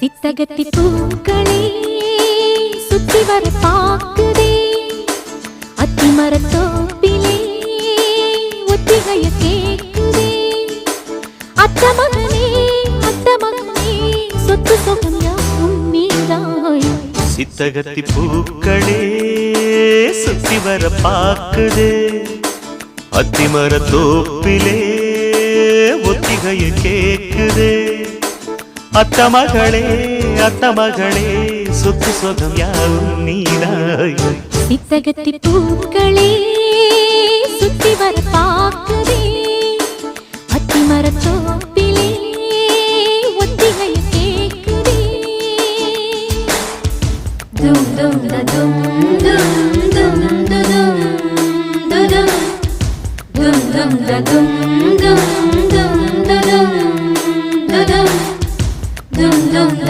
சித்தகத்தி பூக்களே சுத்தி வர பாக்குதே, அத்திமரத்தோப்பிலே ஒத்திகைய கேக்குதே. அத்த மகனே சொத்து சொகம் யாவும் நீதாய். சித்தகத்தி பூக்களே சுத்தி வர பாக்குதே, அத்திமரத்தோப்பிலே ஒத்திகைய கேக்குதே. அத்த மகளே சொத்து சொகம் யாவும் நீதாய். சித்தகத்தி பூக்களே சுத்தி வர பாக்குதே, அத்திமரத்தோப்பிலே ஒத்திகைய கேக்குதே. தும் தும் தும் தும் தும் தும் தும் தும் தும் தும்